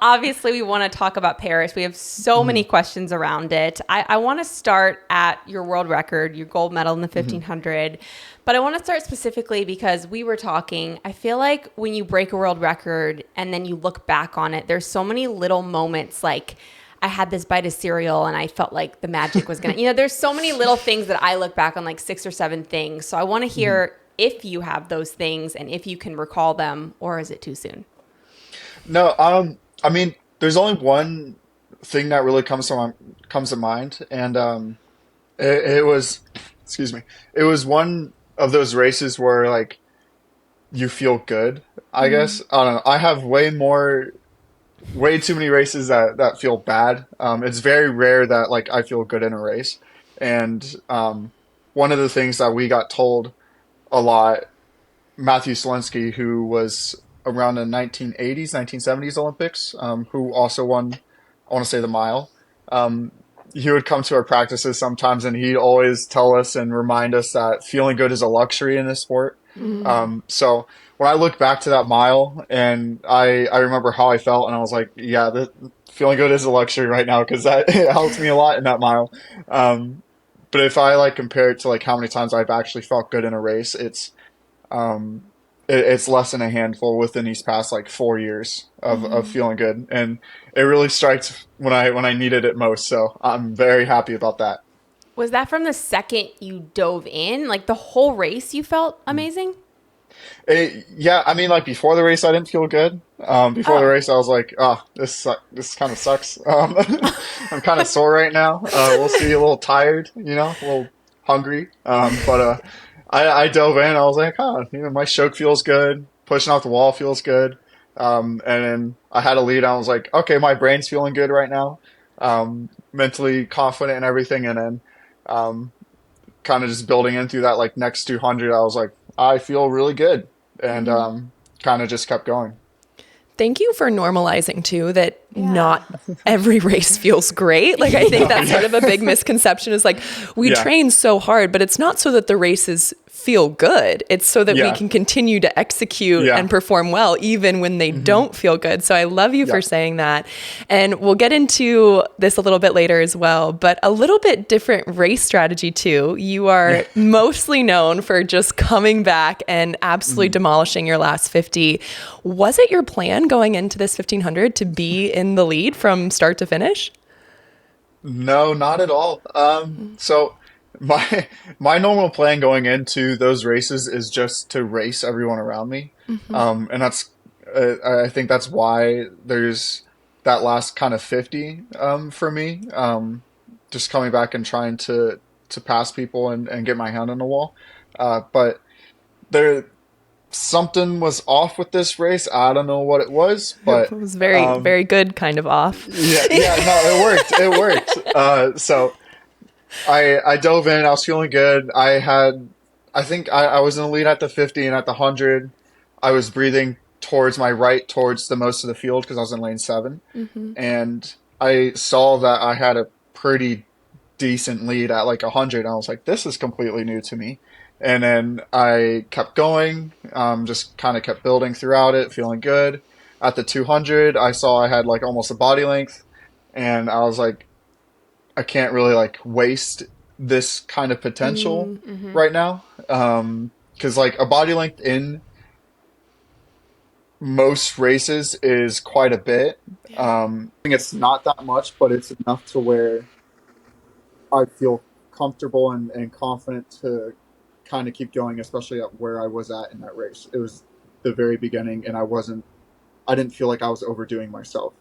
obviously we want to talk about Paris. We have so many questions around it. I want to start at your world record, your gold medal in the 1500. But I want to start specifically because we were talking, I feel like when you break a world record and then you look back on it, there's so many little moments like I had this bite of cereal and I felt like the magic was going to, there's so many little things that I look back on, like 6 or 7 things. So I want to hear if you have those things and if you can recall them, or is it too soon? No, I mean, there's only one thing that really comes to mind, and it was, excuse me, it was one of those races where like you feel good. I guess I don't know. I have way too many races that feel bad. It's very rare that like I feel good in a race, and one of the things that we got told a lot, Matthew Solinsky, who was around the 1980s, 1970s Olympics, who also won, I want to say, the mile. Um, he would come to our practices sometimes, and he'd always tell us and remind us that feeling good is a luxury in this sport. So when I look back to that mile, and I remember how I felt, and I was like, yeah, feeling good is a luxury right now because that it helped me a lot in that mile. Um, but if I like compare it to like how many times I've actually felt good in a race, um, it's less than a handful within these past like 4 years of feeling good, and it really strikes when I needed it most. So I'm very happy about that. Was that from the second you dove in? Like the whole race you felt amazing? Yeah, I mean, like before the race, I didn't feel good. Before the Oh. race, I was like, "Oh, this kind of sucks. I'm kind of sore right now. We'll see, a little tired, a little hungry." But I dove in. I was like, "Oh, my stroke feels good. Pushing off the wall feels good." And then I had a lead. I was like, "Okay, my brain's feeling good right now. Mentally confident and everything." And then um, kind of just building in through that like next 200, I was like, I feel really good, and kind of just kept going. Thank you for normalizing too that Yeah. not every race feels great. Like I think No, that's sort yeah, of a big misconception is like we yeah, train so hard, but it's not so that the races feel good. It's so that we yeah, can continue to execute yeah, and perform well even when they don't feel good. So I love you yeah. for saying that. And we'll get into this a little bit later as well, but a little bit different race strategy too. You are mostly known for just coming back and absolutely demolishing your last 50. Was it your plan going into this 1500 to be in the lead from start to finish? No, not at all. So my my normal plan going into those races is just to race everyone around me, and I think that's why there's that last kind of 50 for me. Just coming back and trying to pass people and get my hand on the wall. But there something was off with this race. I don't know what it was, It but was very, um, very good kind of off. yeah, yeah, no, it worked. It worked. So I dove in. I was feeling good. I think I was in the lead at the 50 and at the 100. I was breathing towards my right, towards the most of the field because I was in lane 7, and I saw that I had a pretty decent lead at like 100. I was like, this is completely new to me. And then I kept going, just kind of kept building throughout it, feeling good. At the 200, I saw I had like almost a body length, and I was like, I can't really like waste this kind of potential right now. Because like a body length in most races is quite a bit. I think it's not that much, but it's enough to where I feel comfortable and confident to kind of keep going, especially at where I was at in that race. It was the very beginning, and I didn't feel like I was overdoing myself.